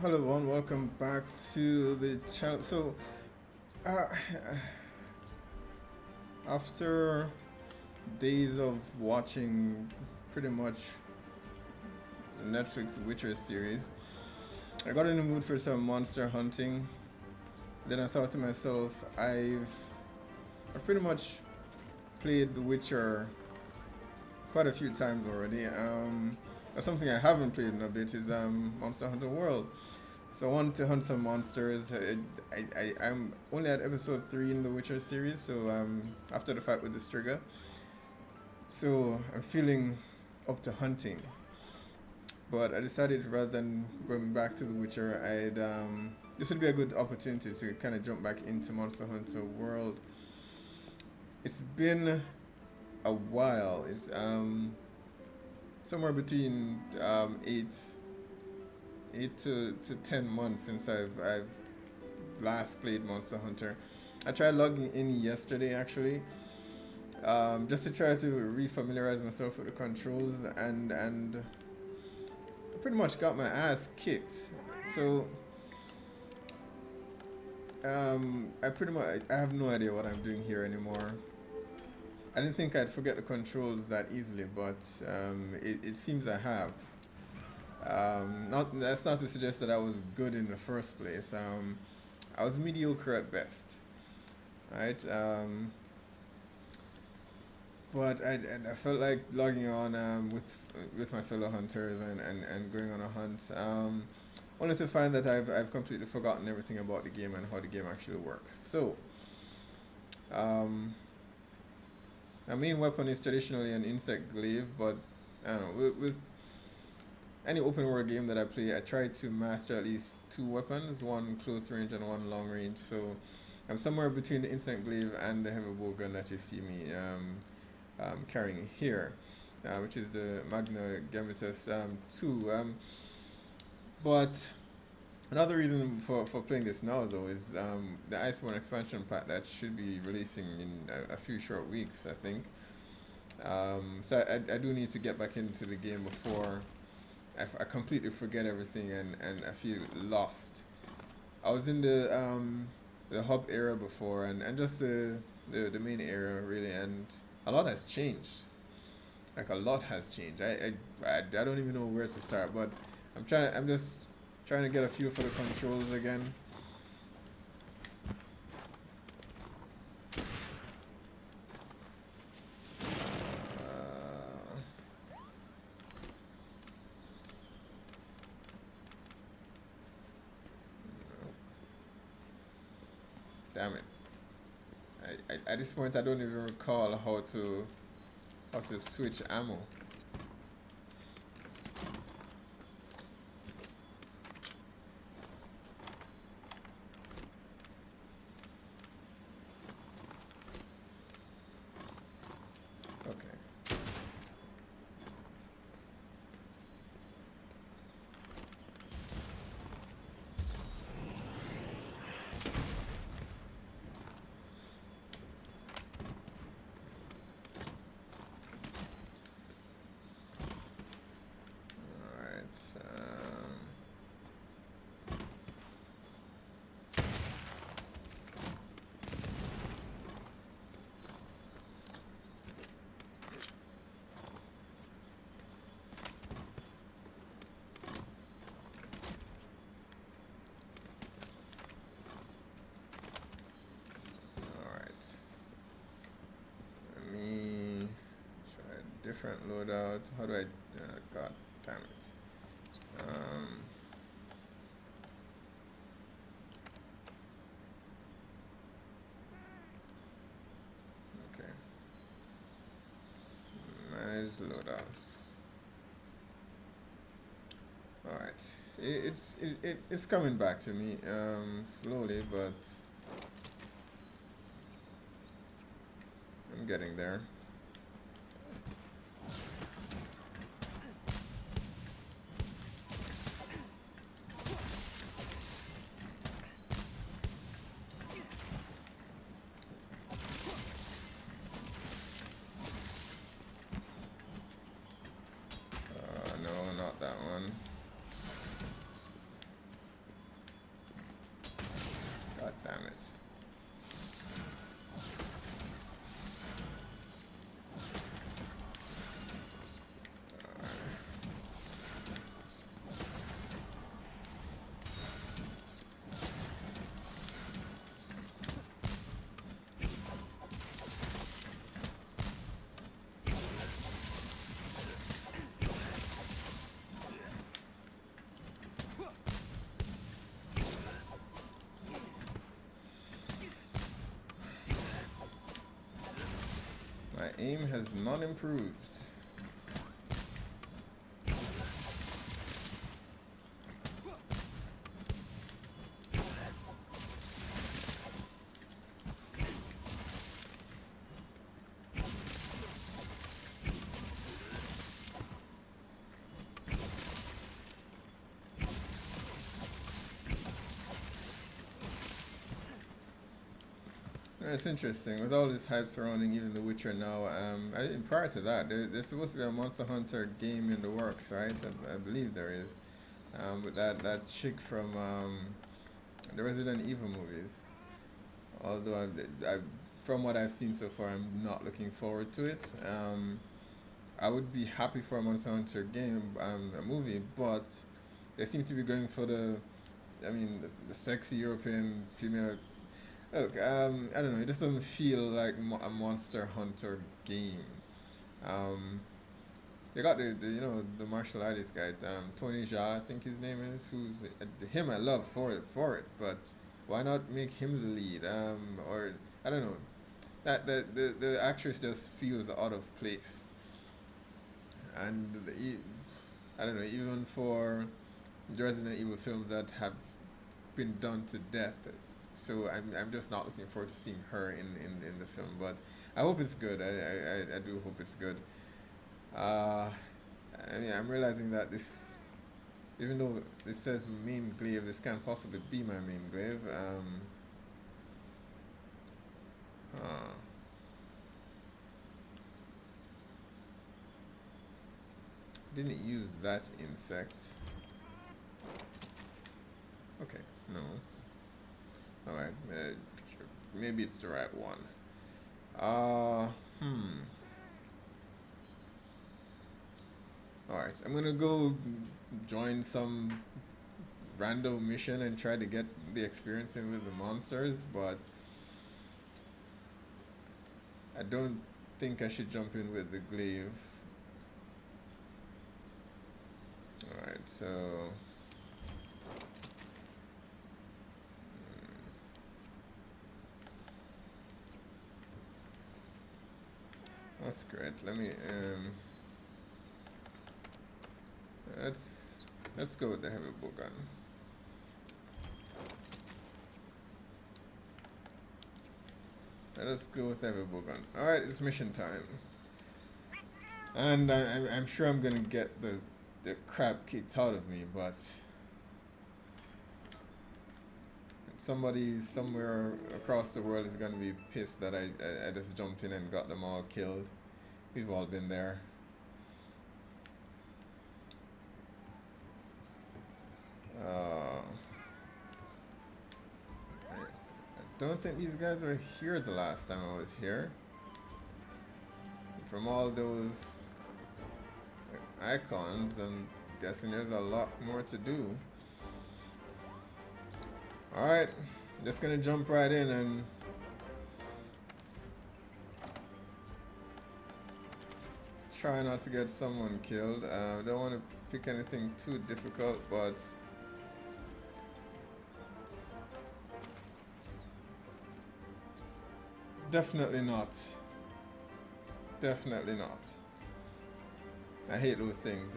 Hello everyone, welcome back to the channel. Uh, after days of watching pretty much the Netflix Witcher series, I got in the mood for some monster hunting. Then I thought to myself, I've pretty much played The Witcher quite a few times already. Something I haven't played in a bit is Monster Hunter World. So I wanted to hunt some monsters. I'm only at episode 3 in the Witcher series, so after the fight with the Striga. So I'm feeling up to hunting. But I decided rather than going back to the Witcher, this would be a good opportunity to kind of jump back into Monster Hunter World. It's been a while. It's somewhere between 8 to 10 months since I've last played Monster Hunter. I tried logging in yesterday actually, just to try to refamiliarize myself with the controls, and I pretty much got my ass kicked. So I have no idea what I'm doing here anymore. I didn't think I'd forget the controls that easily, but it seems I have. Not That's not to suggest that I was good in the first place. I was mediocre at best, right? But I felt like logging on with my fellow hunters and going on a hunt. Only to find that I've completely forgotten everything about the game and how the game actually works. So, um, my main weapon is traditionally an insect glaive, but I don't know. With any open world game that I play, I try to master at least two weapons, one close range and one long range. So I'm somewhere between the instant glaive and the heavy bowgun that you see me carrying here, which is the Magna Gemitus 2. But another reason for playing this now, though, is the Iceborne expansion pack that should be releasing in a few short weeks, I think. So I do need to get back into the game before I completely forget everything and I feel lost. I was in the hub area before, and just the main area really, and a lot has changed. Like a lot has changed. I don't even know where to start, but I'm just trying to get a feel for the controls again. Uh, Damn it. At this point I don't even recall how to switch ammo. Okay. Alright. Alright. Let me try a different loadout. How do I god damn it. Okay. Manage loadouts. Alright. It's coming back to me slowly, but I'm getting there. No, not that one. aim has not improved. It's interesting with all this hype surrounding even The Witcher now. Prior to that, there's supposed to be a Monster Hunter game in the works, right? I believe there is. With that chick from the Resident Evil movies. Although from what I've seen so far, I'm not looking forward to it. I would be happy for a Monster Hunter game, a movie, but they seem to be going for the sexy European female. Look, I don't know. It just doesn't feel like a Monster Hunter game. Um, they got the martial artist guy, Tony Jaa, I think his name is. Who's him? I love for it, but why not make him the lead? Or I don't know. That the actress just feels out of place, and I don't know. Even for the Resident Evil films that have been done to death. So I'm just not looking forward to seeing her in the film, but I hope it's good. I do hope it's good. I'm realizing that this, even though this says main glaive, this can't possibly be my main glaive. Uh, didn't use that insect. Okay, no. Alright, maybe it's the right one. Alright, I'm gonna go join some random mission and try to get the experience in with the monsters, but I don't think I should jump in with the glaive. Alright, so that's great. Let me let's go with the heavy bowgun. Let us go with the heavy bowgun. All right, it's mission time, and I'm sure I'm gonna get the crap kicked out of me, but somebody somewhere across the world is gonna be pissed that I just jumped in and got them all killed. We've all been there. I don't think these guys were here the last time I was here. From all those icons, I'm guessing there's a lot more to do. Alright, just gonna jump right in and try not to get someone killed. Don't want to pick anything too difficult, but definitely not. Definitely not. I hate those things.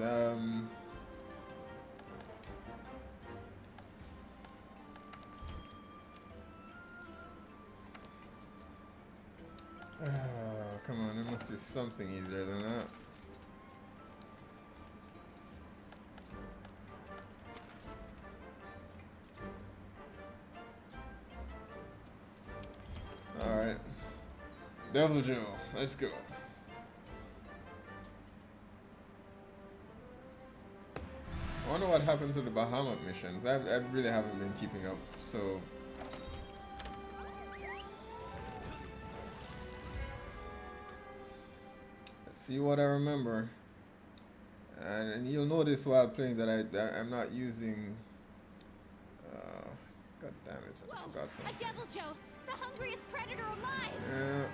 Come on, there must be something easier than that. Alright. Devil Joe, let's go. I wonder what happened to the Bahamut missions. I really haven't been keeping up, so let's see what I remember. And you'll notice while playing that I'm not using. God damn it! I forgot something. A Devil Joe, the hungriest predator alive. Yeah.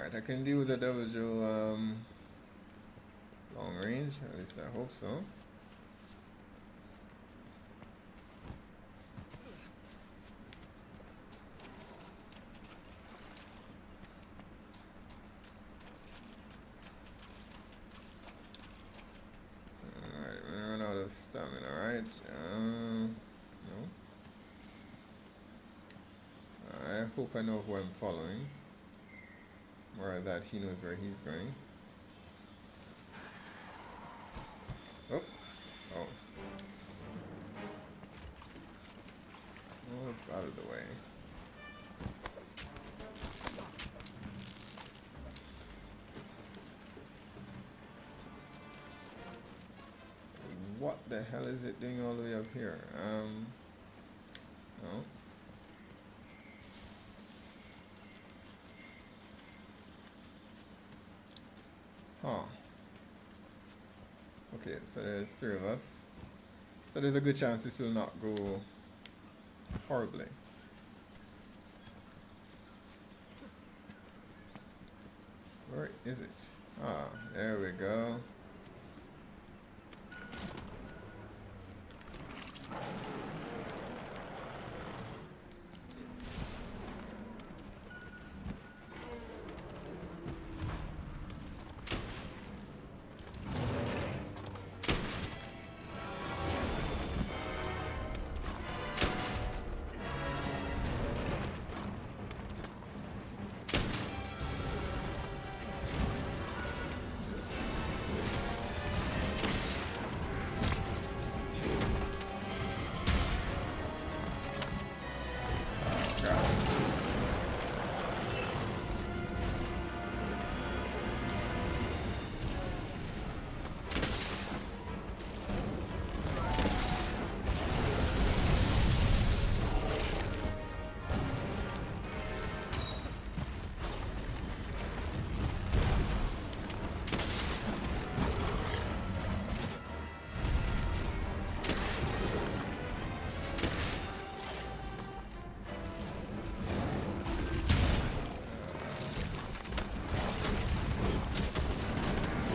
Alright, I can deal with the Devil Joe long range, at least I hope so. Alright, we're gonna run out of stamina, right? No. I hope I know who I'm following. Or that he knows where he's going. Oh. Oh. Oh, out of the way. What the hell is it doing all the way up here? No. Huh. Okay, so there's 3 of us. So there's a good chance this will not go horribly. Where is it? Ah, there we go.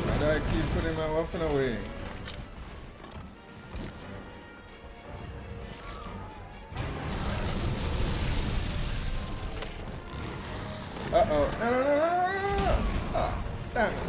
Why do I keep putting my weapon away? Uh-oh. No, no, no, no, no, no, no. Oh, damn it.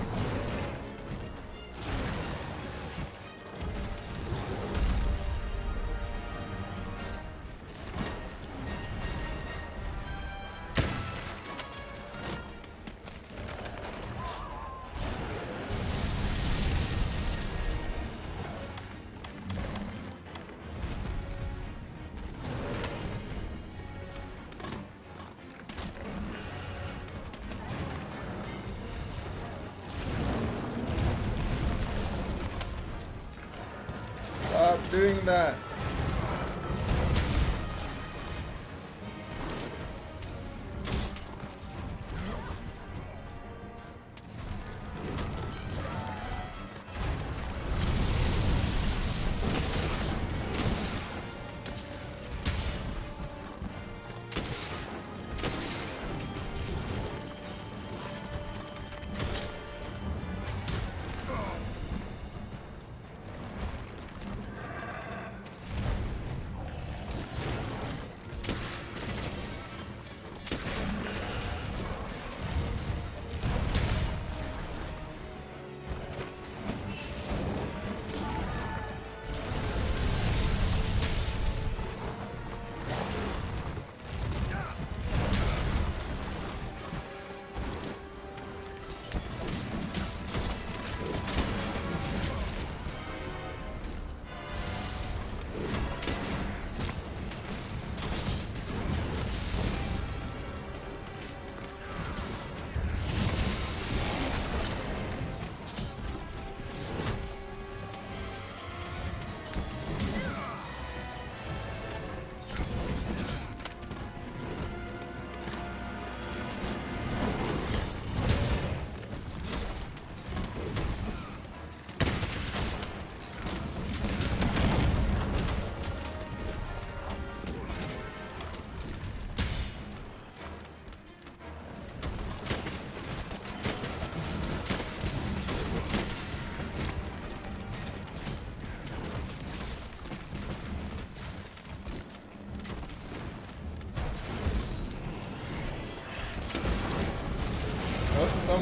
Stop doing that.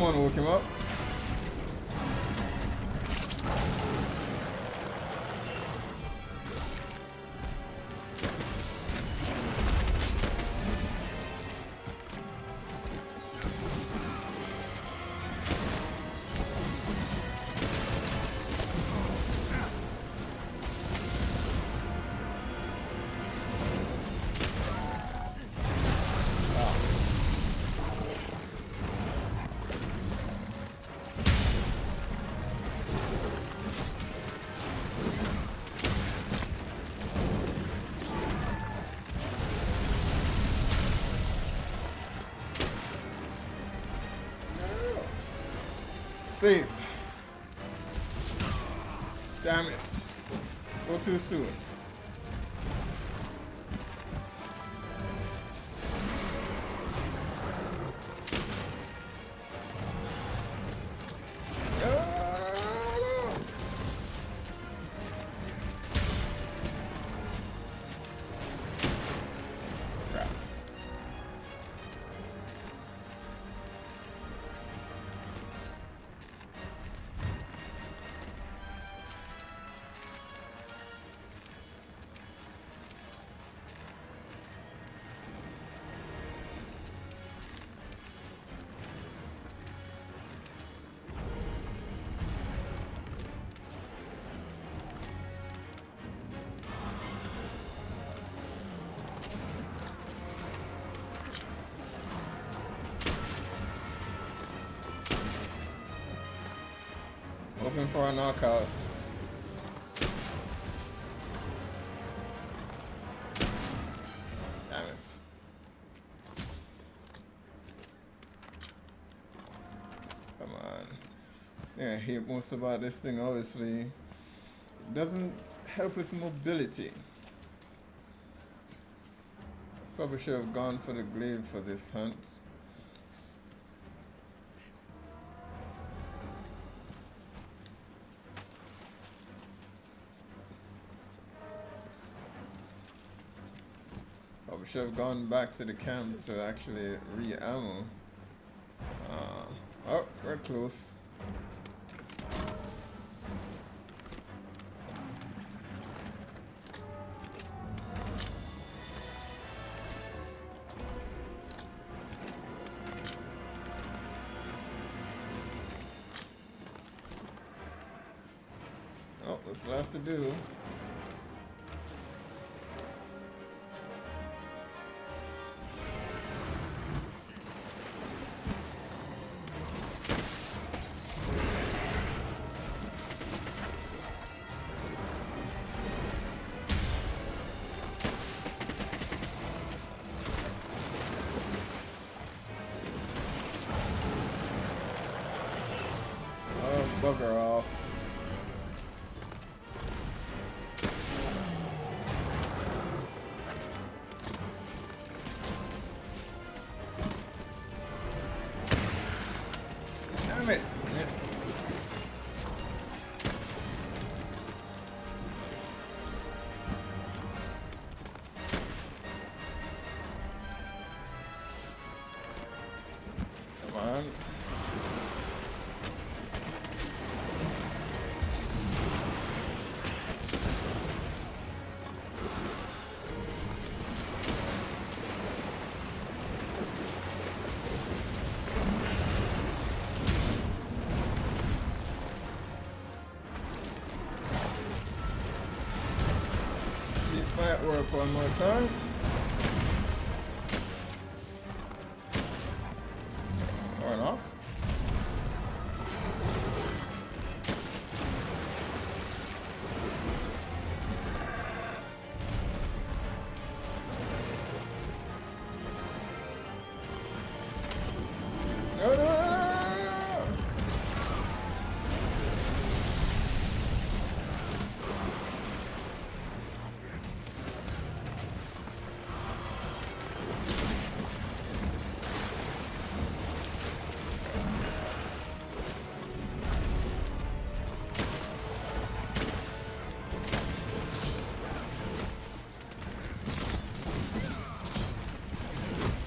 Someone woke him up. Saved. Damn it. So too soon. No. Crap. Hoping for a knockout. Damn it. Come on. Yeah, I hate most about this thing, obviously. It doesn't help with mobility. Probably should have gone for the glaive for this hunt. Probably should have gone back to the camp to actually re-ammo. Oh, we're close. Oh, that's left to do. Oh, bugger off. Damn it! Miss. Come on. Sleep might work one more time. Or off. No, no, no, no, no.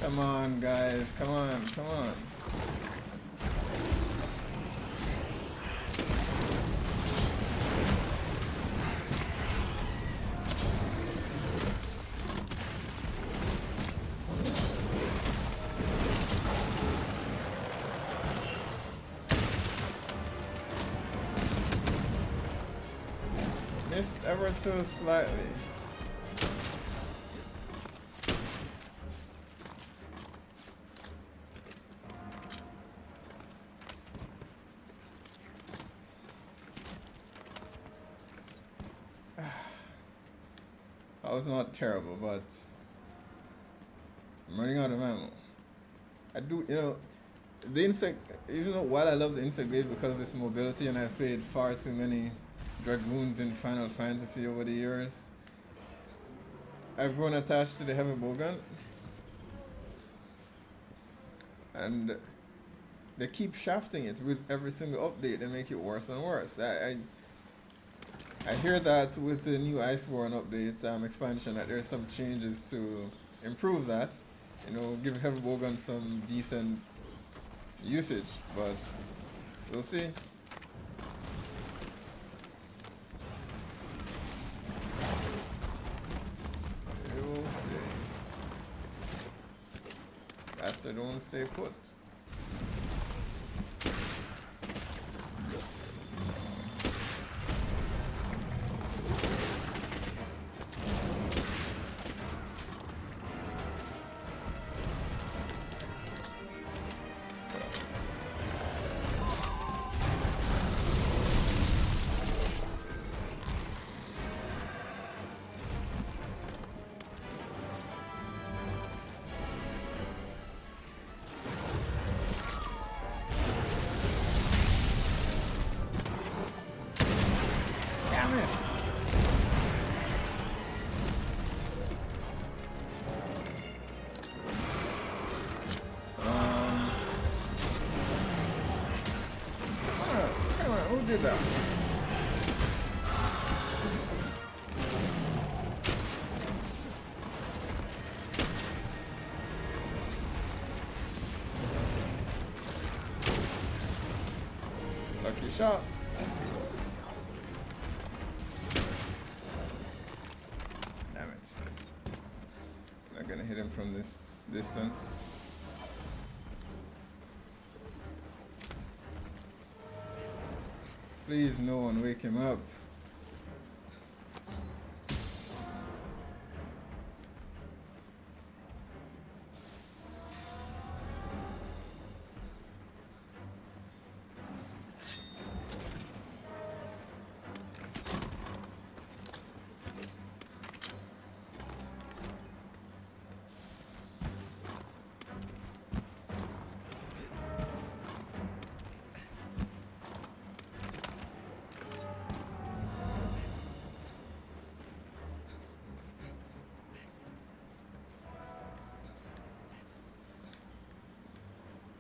Come on, guys. Come on, come on. Missed ever so slightly. That was not terrible, but I'm running out of ammo. I do, the insect, even though while I love the insect blade because of its mobility, and I've played far too many dragoons in Final Fantasy over the years, I've grown attached to the heavy bowgun, and they keep shafting it with every single update. They make it worse and worse. I hear that with the new Iceborne update expansion that there's some changes to improve that. Give heavy bowgun some decent usage, but we'll see. We will see. Bastard don't stay put. Damn it! Come on, who did that? Lucky shot. Damn it. Not gonna hit him from this distance. Please, no one wake him up.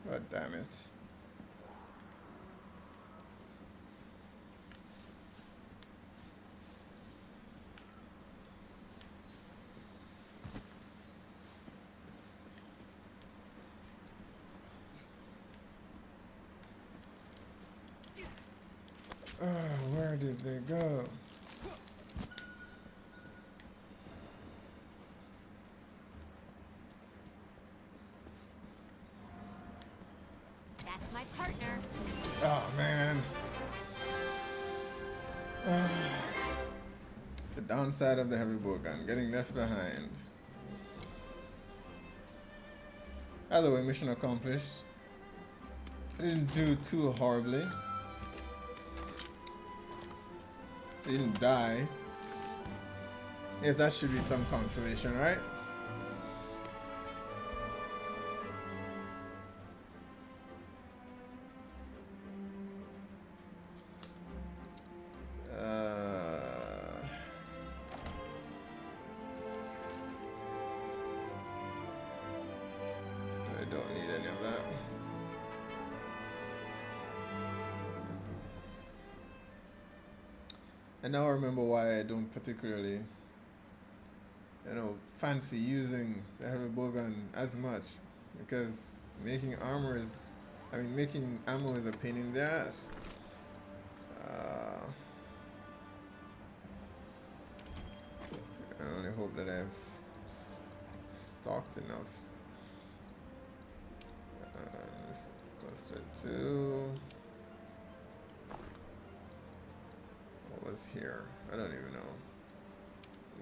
God damn it. Where did they go? That's my partner. Oh man. The downside of the heavy bowgun, getting left behind. Either way, mission accomplished. I didn't do too horribly. I didn't die. Yes, that should be some consolation, right? I don't need any of that. I now remember why I don't particularly, fancy using the heavy bowgun as much, because making ammo is a pain in the ass. I only hope that I've stocked enough. This cluster 2. What was here? I don't even know.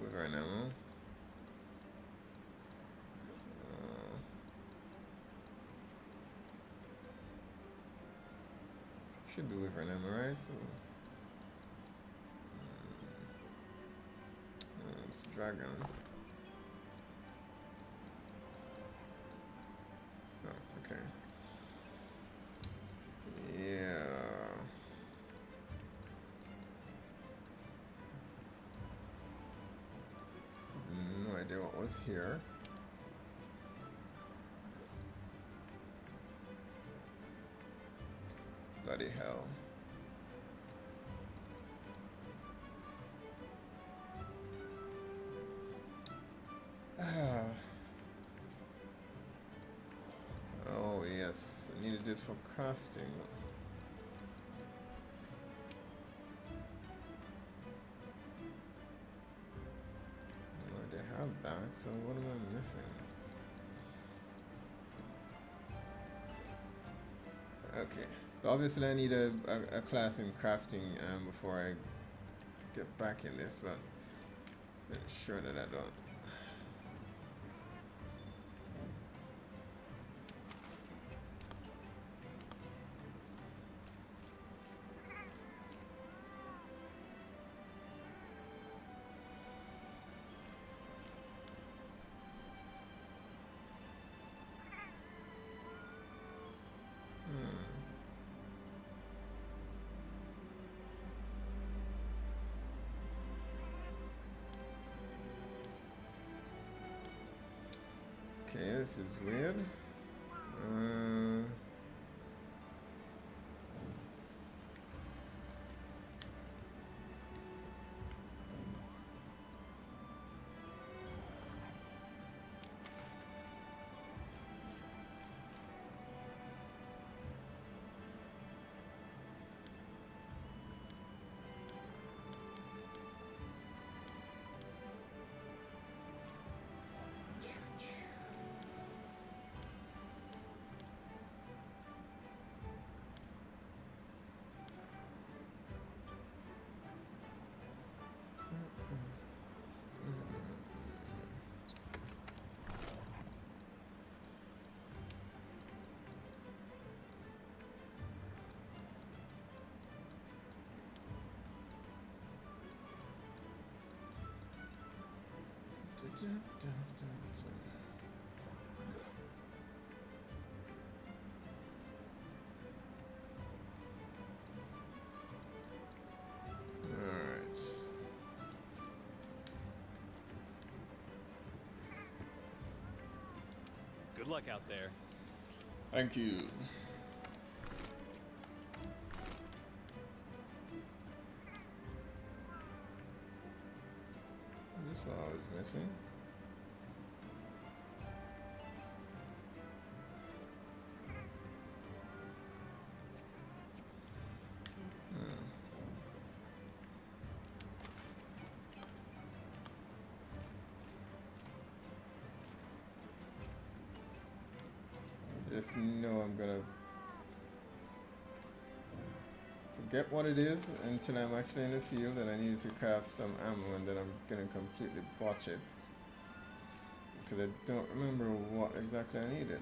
With right now. Should be with right now, right? So it's dragon. Oh, okay. Yeah. No idea what was here. Bloody hell. Oh yes, I needed it for crafting. Oh, they have that, so what am I missing? Okay, so obviously I need a class in crafting before I get back in this, but I'm sure that I don't. Okay, this is weird. Alright. Good luck out there. Thank you. This one I was missing. Just know I'm gonna forget what it is until I'm actually in the field and I need to craft some ammo, and then I'm gonna completely botch it because I don't remember what exactly I needed.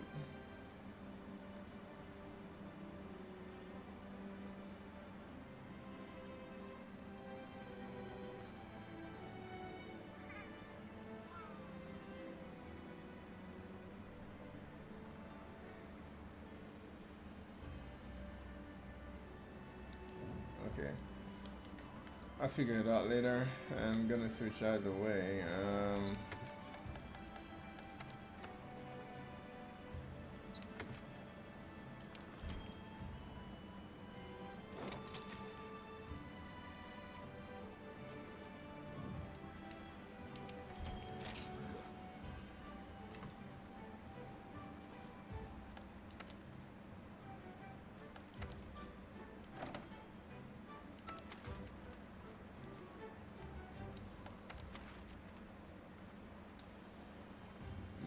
Okay. I'll figure it out later. I'm gonna switch either way.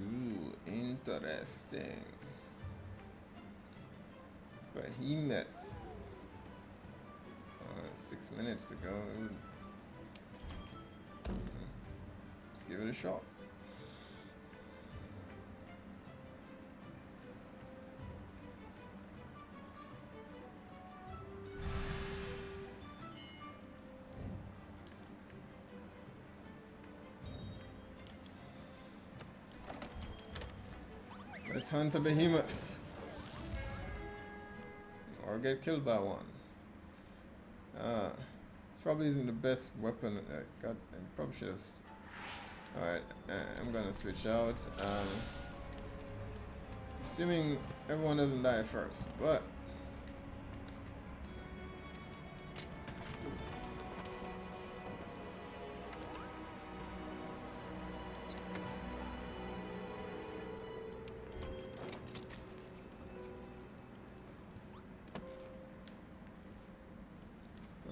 Ooh, interesting. Behemoth. 6 minutes ago. give it a shot. Let's hunt a behemoth. Or get killed by one. This probably isn't the best weapon. I probably should have. Alright, I'm gonna switch out. Assuming everyone doesn't die first, but.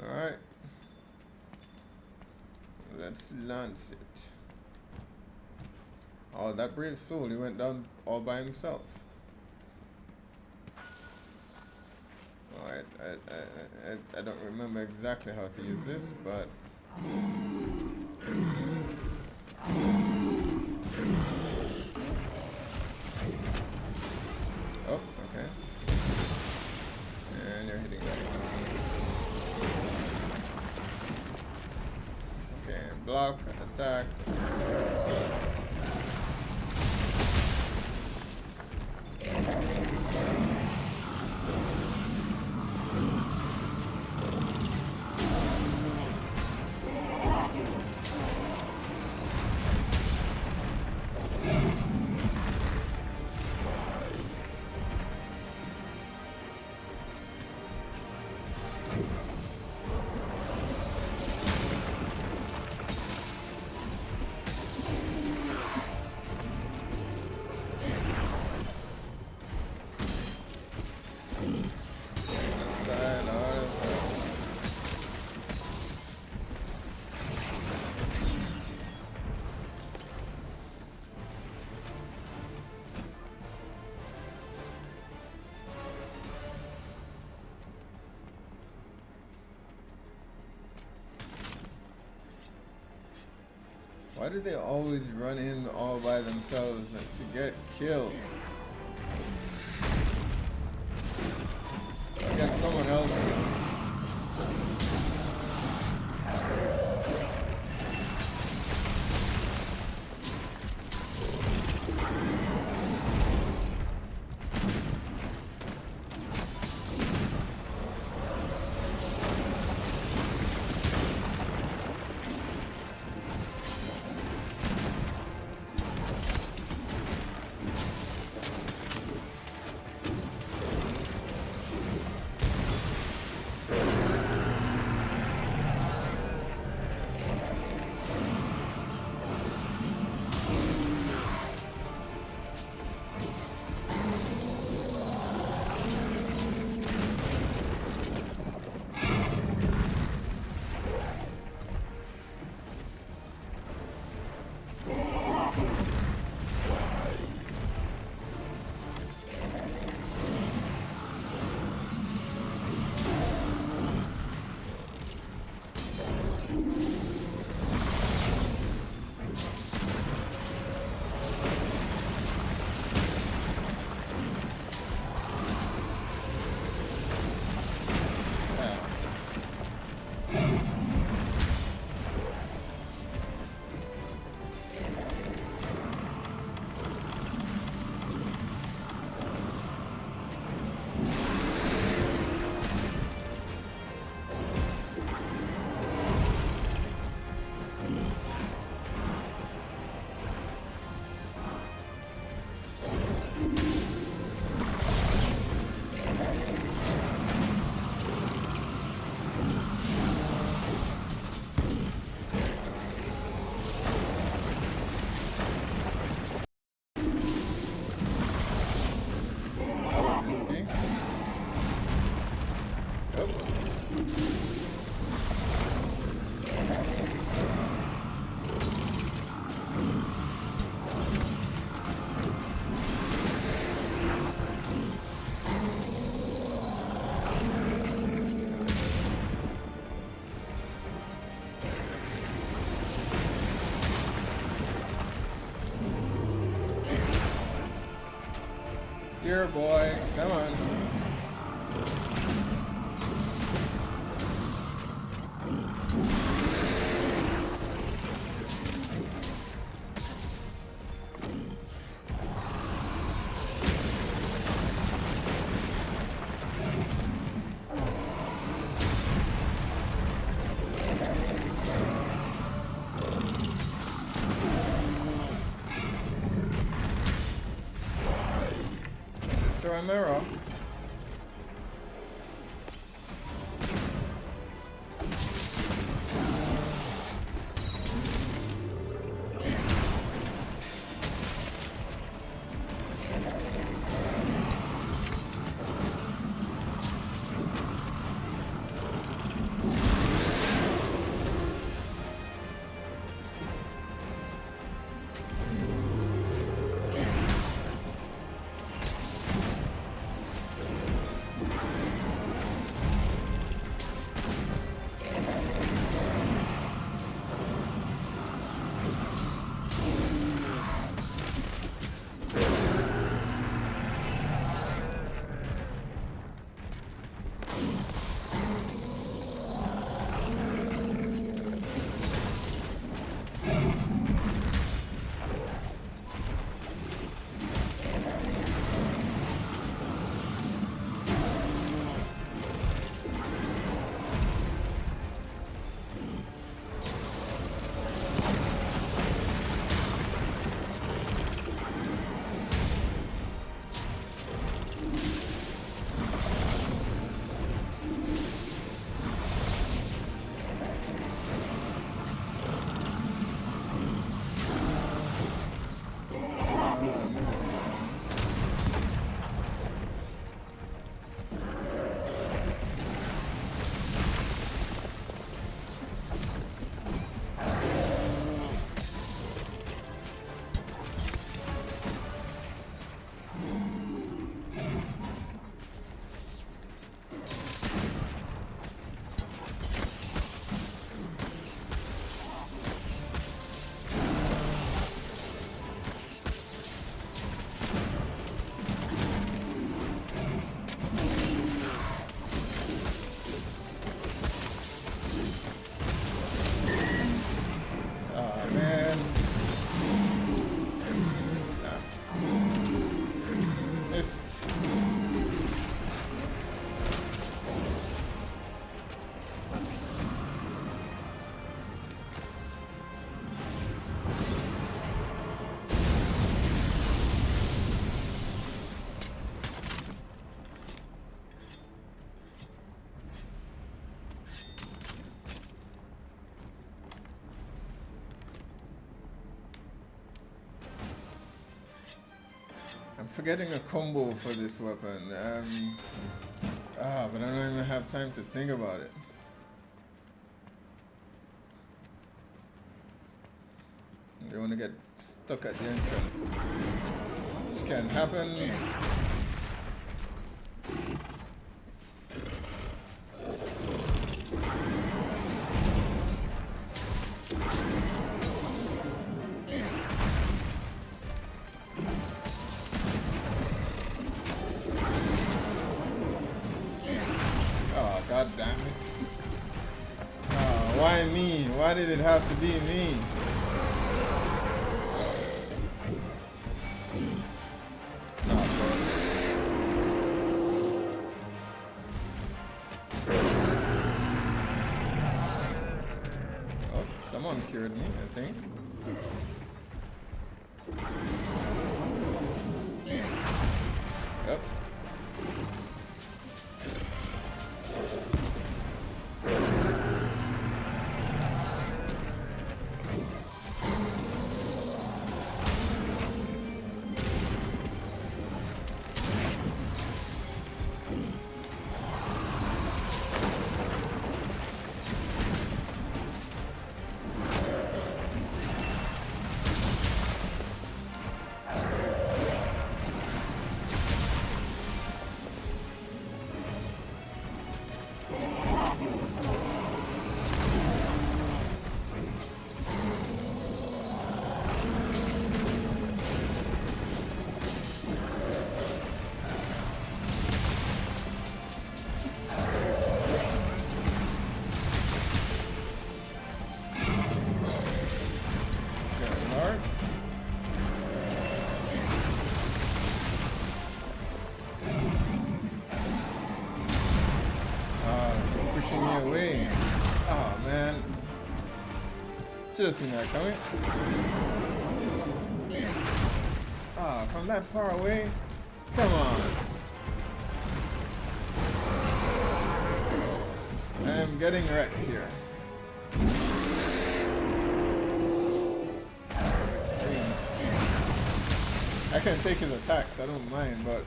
Alright. Let's lance it. Oh, that brave soul, he went down all by himself. Alright, I don't remember exactly how to use this, but... Oh, okay. And you're hitting that. Okay, block, attack. Why do they always run in all by themselves to get killed? I guess someone else. here, boy. Come on. Destroy mirror. I'm forgetting a combo for this weapon. But I don't even have time to think about it. I don't want to get stuck at the entrance. Which can happen. God damn it. Why me? Why did it have to be me? It's not good. Oh, someone cured me, I think. Yep. my way. Oh man. Should have seen that coming. Ah, from that far away? Come on. I am getting wrecked here. I can take his attacks, I don't mind, but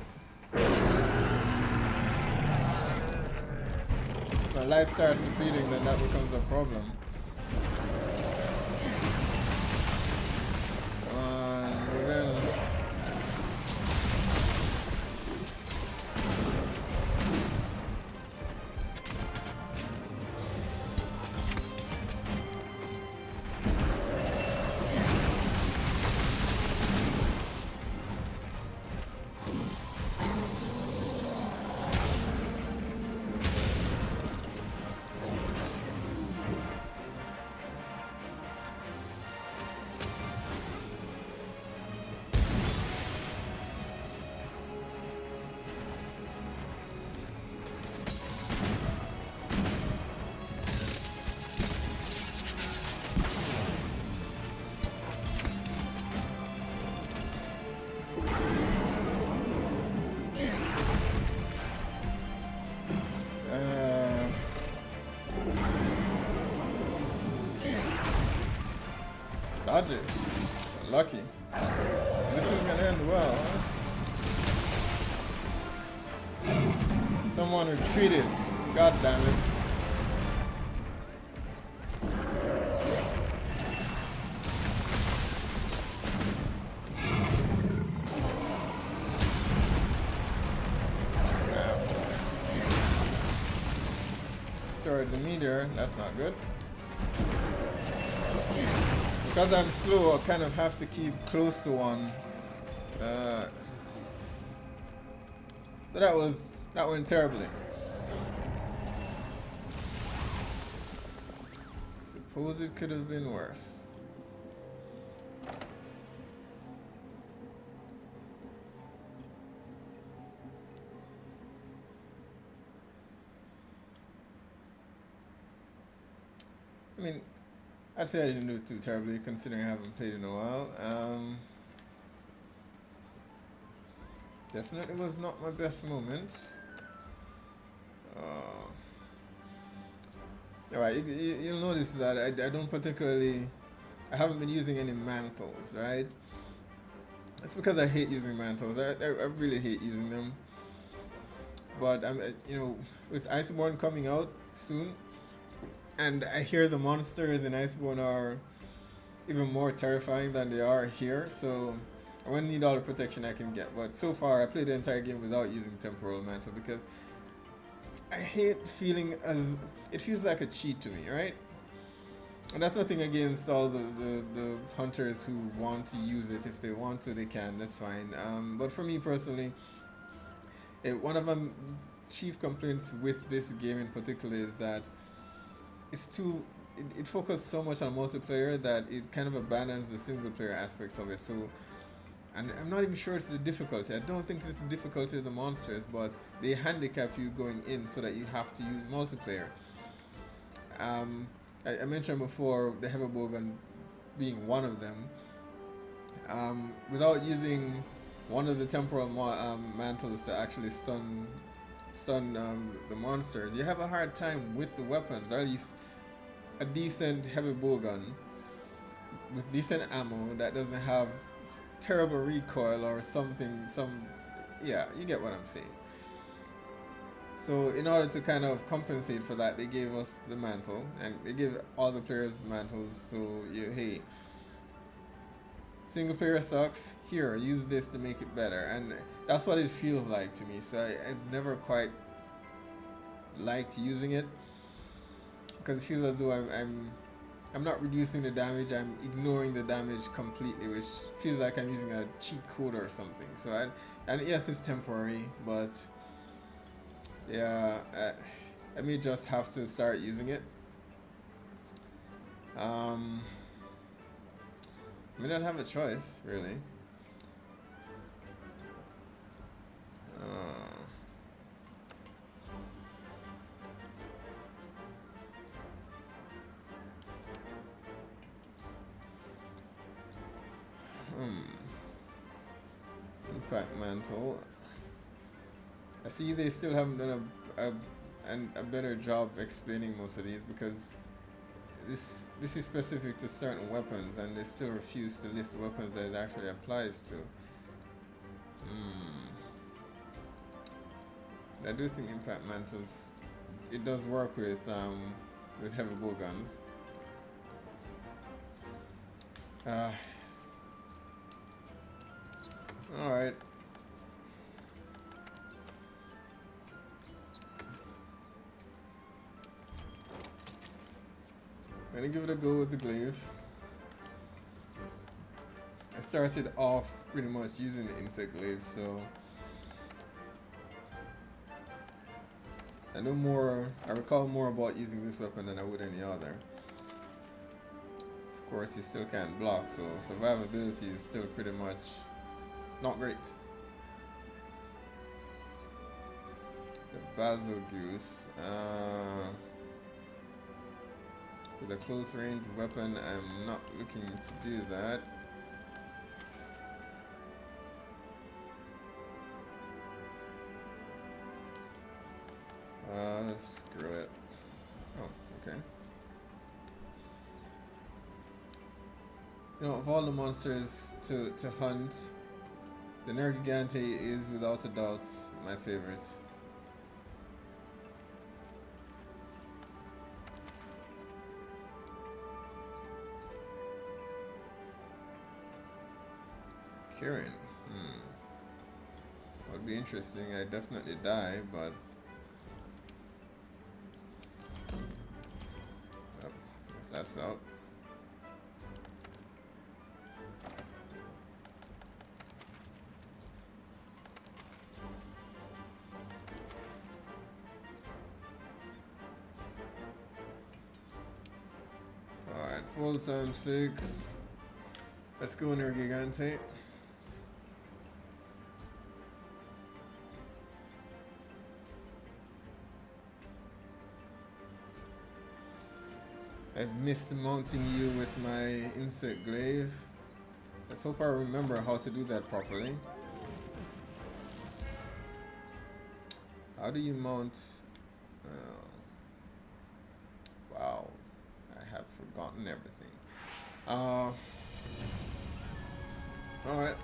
if my life starts depleting, then that becomes a problem. Come on, move in. Dodge it. Lucky. This is gonna end well, huh? Someone retreated. God damn it. Snap. Destroyed the meteor. That's not good. Because I'm slow, I kind of have to keep close to one. So that went terribly. Suppose it could have been worse. I mean, I'd say I didn't do too terribly considering I haven't played in a while. Definitely was not my best moment. Alright, you'll notice that I don't particularly... I haven't been using any mantles, right? That's because I hate using mantles. I really hate using them. But I'm, you know, with Iceborne coming out soon, and I hear the monsters in Iceborne are even more terrifying than they are here, so I'm gonna need all the protection I can get. But so far, I played the entire game without using Temporal Mantle because I hate feeling as it feels like a cheat to me, right? And that's nothing against all the hunters who want to use it. If they want to, they can. That's fine. But for me personally, one of my chief complaints with this game in particular is that it's too it focuses so much on multiplayer that it kind of abandons the single player aspect of it. So, and I'm not even sure it's the difficulty. I don't think it's the difficulty of the monsters, but they handicap you going in so that you have to use multiplayer. I mentioned before the heavy bowgun being one of them. Without using one of the temporal mantles to actually stun the monsters, you have a hard time with the weapons. Or at least a decent heavy bowgun with decent ammo that doesn't have terrible recoil or something. Yeah, you get what I'm saying. So in order to kind of compensate for that, they gave us the mantle, and they give all the players mantles. So hey, single player sucks. Here, use this to make it better, and that's what it feels like to me. So I've never quite liked using it because it feels as though I'm not reducing the damage. I'm ignoring the damage completely, which feels like I'm using a cheat code or something. So and yes, it's temporary, but yeah, I may just have to start using it. I may not have a choice, really. impact mantle. I see they still haven't done a better job explaining most of these, because this is specific to certain weapons, and they still refuse to list the weapons that it actually applies to. I do think impact mantles, it does work with heavy bowguns. All right. Gonna give it a go with the glaive. I started off pretty much using the insect glaive, so I recall more about using this weapon than I would any other. Of course, you still can't block, so survivability is still pretty much not great. The Basil Goose. With a close range weapon, I'm not looking to do that. Screw it. Oh, okay. You know, of all the monsters to hunt, the Nergigante is without a doubt my favorite. Kieran. Would be interesting. I definitely die, but guess that's out. Alright, full time 6. Let's go in there, Gigante. I've missed mounting you with my insect glaive. Let's hope I remember how to do that properly. How do you mount? Wow, I have forgotten everything. Alright.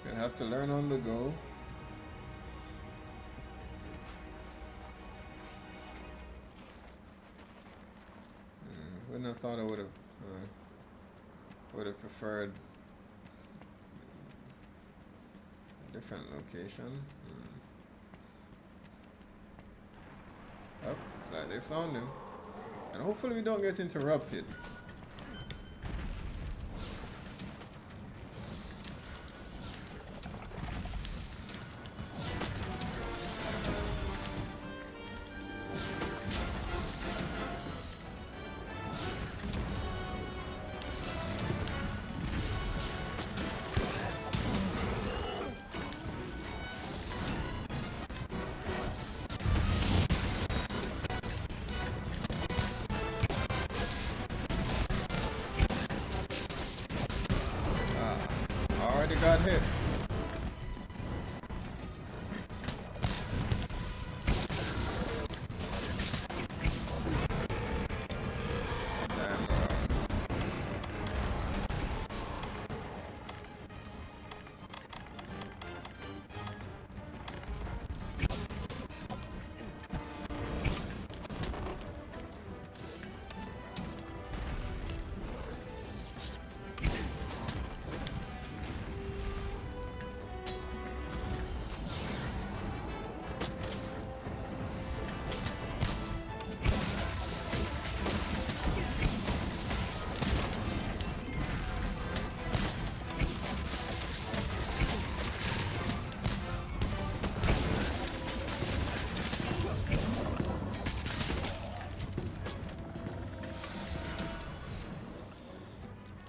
Gonna have to learn on the go. Wouldn't have thought I would have preferred a different location. Oh, looks like they found him. And hopefully we don't get interrupted. Already got hit.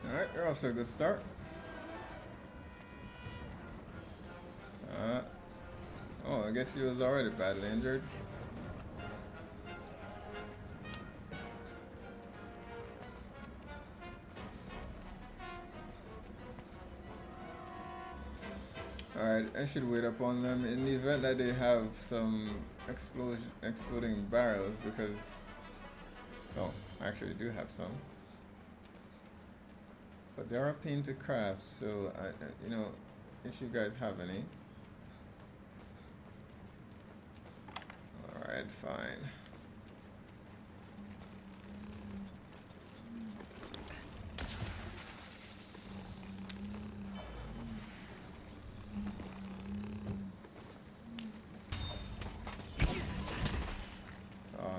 Alright, you're off to a good start. Oh, I guess he was already badly injured. Alright, I should wait upon them in the event that they have some exploding barrels because, oh, I actually do have some. But they are a pain to craft, so if you guys have any. Alright, fine.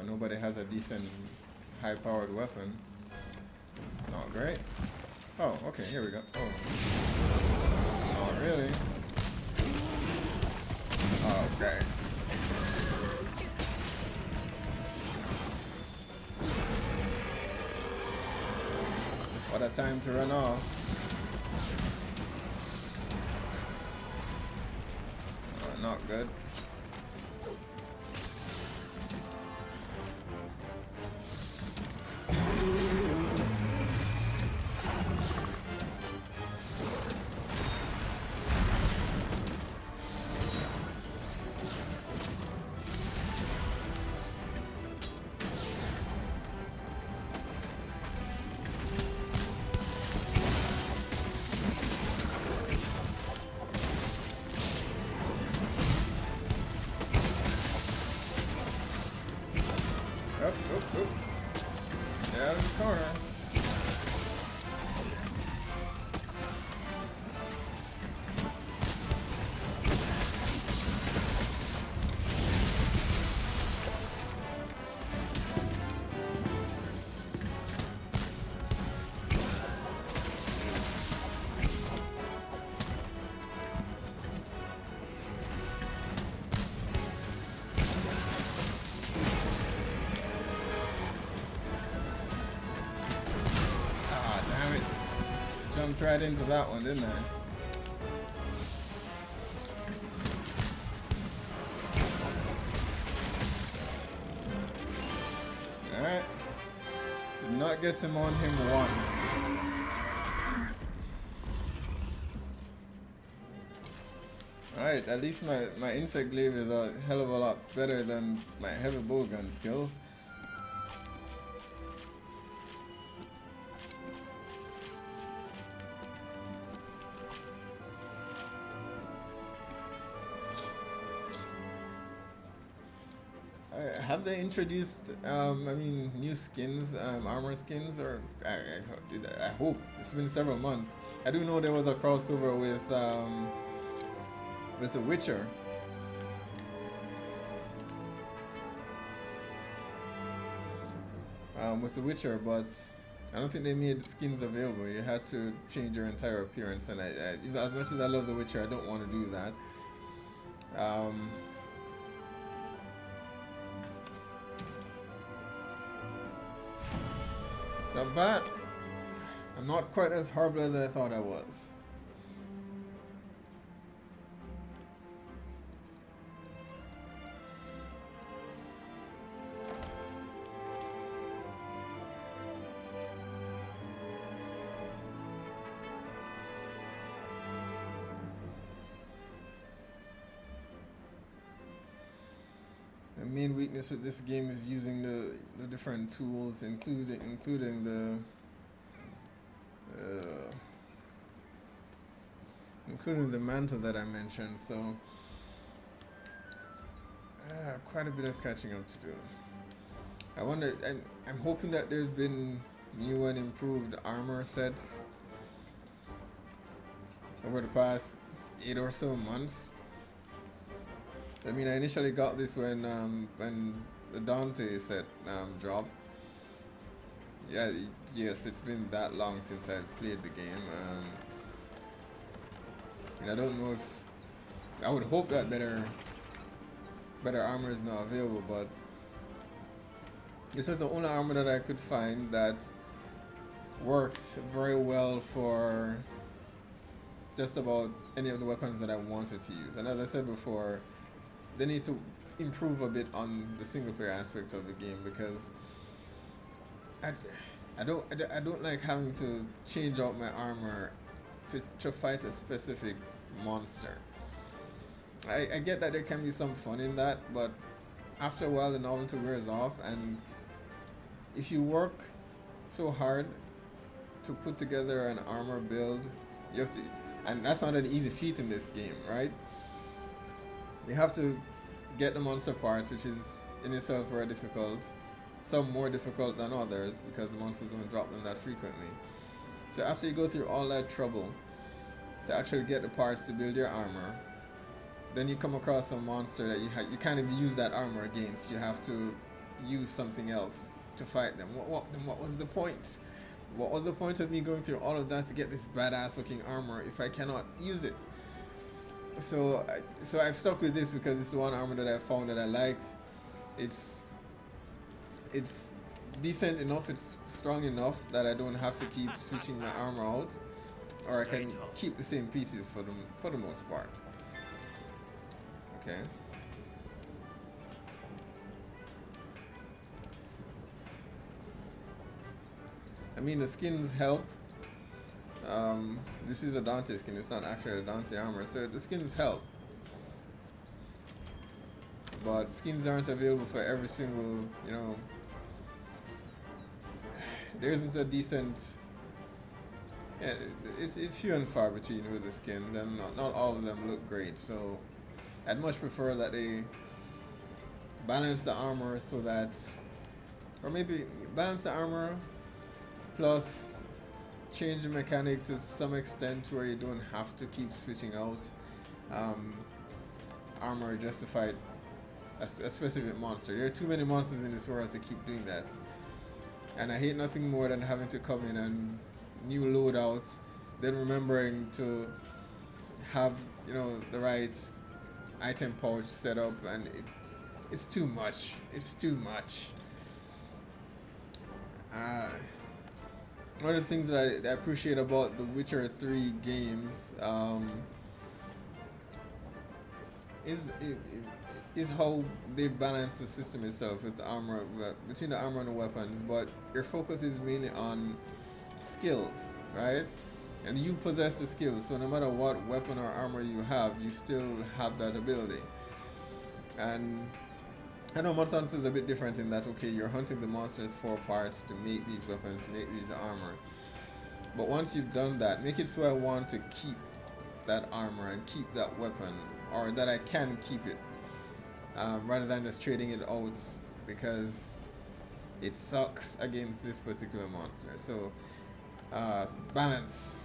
Nobody has a decent high-powered weapon. It's not great. Oh, okay, here we go. Oh. Oh, really? Okay. What a time to run off. Not good. Oop. Stay out of the corner. Jumped right into that one, didn't I? Alright. Did not get him on him once. Alright, at least my insect glaive is a hell of a lot better than my heavy bowgun skills. Have they introduced, new skins, armor skins, or I hope. It's been several months. I do know there was a crossover with The Witcher. With The Witcher, but I don't think they made skins available. You had to change your entire appearance, and as much as I love The Witcher, I don't want to do that. Not bad. I'm not quite as horrible as I thought I was. The main weakness with this game is using the different tools, including the mantle that I mentioned. So quite a bit of catching up to do. I wonder. I'm hoping that there's been new and improved armor sets over the past 8 or so months. I mean, I initially got this when the Dante set dropped. Yeah, yes, it's been that long since I've played the game. And I don't know if I would hope that better armor is not available, but this is the only armor that I could find that worked very well for just about any of the weapons that I wanted to use. And as I said before, they need to improve a bit on the single player aspects of the game, because I don't like having to change out my armor to fight a specific monster. I get that there can be some fun in that, but after a while the novelty wears off, and if you work so hard to put together an armor build, you have to, and that's not an easy feat in this game, right? You have to get the monster parts, which is in itself very difficult. Some more difficult than others because the monsters don't drop them that frequently. So after you go through all that trouble to actually get the parts to build your armor, then you come across a monster that you can't even use that armor against. You have to use something else to fight them. What was the point? What was the point of me going through all of that to get this badass looking armor if I cannot use it? So I've stuck with this because it's the one armor that I found that I liked. It's decent enough, it's strong enough that I don't have to keep switching my armor out, or I can keep the same pieces for the most part. Okay. I mean, the skins help. This is a Dante skin, it's not actually a Dante armor, so the skins help. But skins aren't available for every single, you know, there isn't a decent, yeah, it's few and far between with the skins, and not all of them look great, so I'd much prefer that they balance the armor so that, or maybe balance the armor plus change the mechanic to some extent where you don't have to keep switching out armor just to fight a specific monster. There are too many monsters in this world to keep doing that, and I hate nothing more than having to come in and new loadouts, then remembering to have, you know, the right item pouch set up, and it's too much. It's too much. One of the things that I appreciate about the Witcher 3 games is how they balance the system itself with the armor, between the armor and the weapons, but your focus is mainly on skills, right? And you possess the skills, so no matter what weapon or armor you have, you still have that ability. And I know Monster Hunter is a bit different in that, okay, you're hunting the monsters for parts to make these weapons, make these armor. But once you've done that, make it so I want to keep that armor and keep that weapon, or that I can keep it, rather than just trading it out because it sucks against this particular monster. So, balance.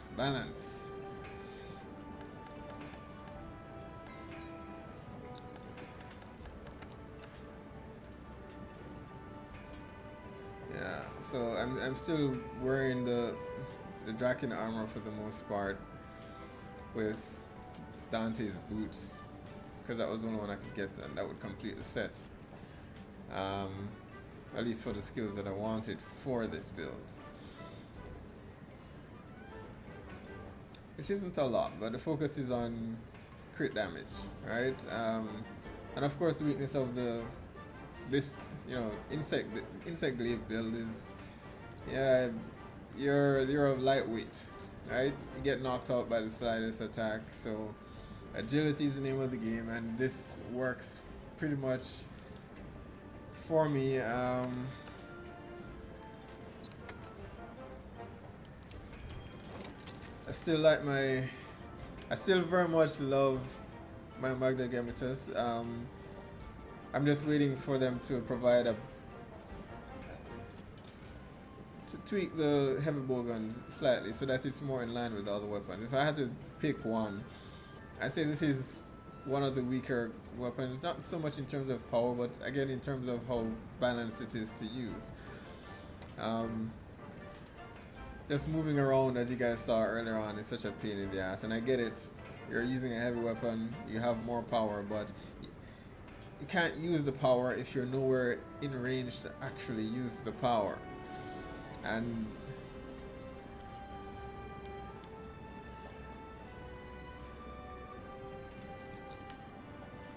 Yeah, so I'm still wearing the Draken armor for the most part, with Dante's boots, because that was the only one I could get, and that would complete the set. At least for the skills that I wanted for this build, which isn't a lot, but the focus is on crit damage, right? And of course, the weakness of this, you know, insect glaive build is, yeah, you're a lightweight, right? You get knocked out by the slightest attack, so agility is the name of the game, and this works pretty much for me. I still very much love my Magna Gemitus. I'm just waiting for them to provide to tweak the heavy bowgun slightly so that it's more in line with the other weapons. If I had to pick one, I'd say this is one of the weaker weapons, not so much in terms of power, but again in terms of how balanced it is to use. Just moving around, as you guys saw earlier on, is such a pain in the ass, and I get it. You're using a heavy weapon, you have more power, but you can't use the power if you're nowhere in range to actually use the power. And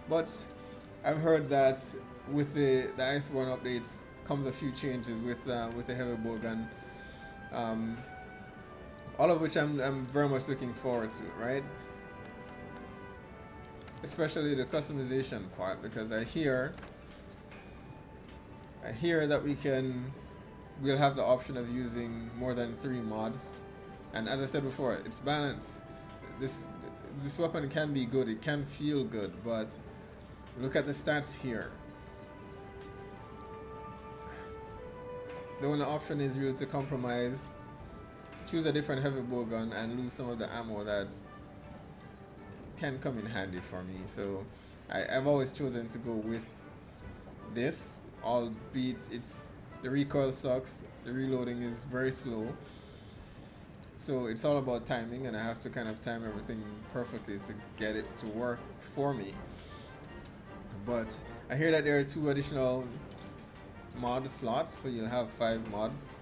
but I've heard that with the Iceborne updates comes a few changes with the heavy bowgun, all of which I'm very much looking forward to, right? especially the customization part, because I hear that we'll have the option of using more than 3 mods, and as I said before, it's balanced. This this weapon can be good, it can feel good, but look at the stats here. The only option is really to compromise, choose a different heavy bowgun, and lose some of the ammo that can come in handy for me. So I've always chosen to go with this, albeit the recoil sucks, the reloading is very slow. So it's all about timing, and I have to kind of time everything perfectly to get it to work for me. But I hear that there are 2 additional mod slots, so you'll have 5 mods,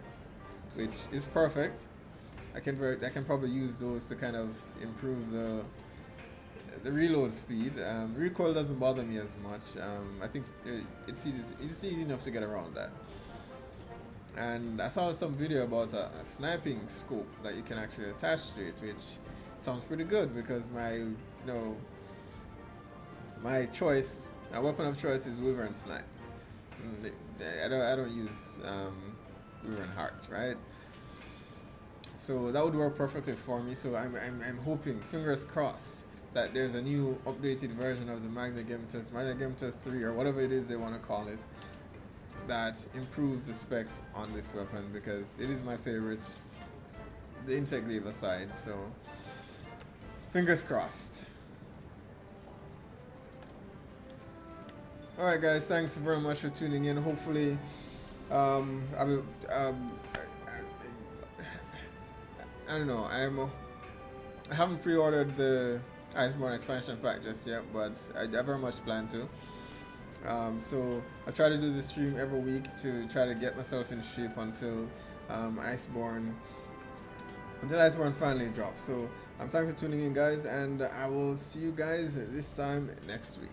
which is perfect. I can probably use those to kind of improve the reload speed. Recoil doesn't bother me as much. I think it's easy enough to get around that. And I saw some video about a sniping scope that you can actually attach to it, which sounds pretty good, because my weapon of choice is Wyvern Snipe. I don't use Wyvern Heart, right? So that would work perfectly for me. So I'm hoping, fingers crossed, that there's a new updated version of the Magna Gemtus 3, or whatever it is they want to call it, that improves the specs on this weapon, because it is my favorite, the intake leave aside. So fingers crossed. Alright guys, thanks very much for tuning in. Hopefully I don't know, I haven't pre-ordered the Iceborne expansion pack just yet, but I very much plan to. So I try to do this stream every week to try to get myself in shape until Iceborne finally drops. So thanks for tuning in guys, and I will see you guys this time next week.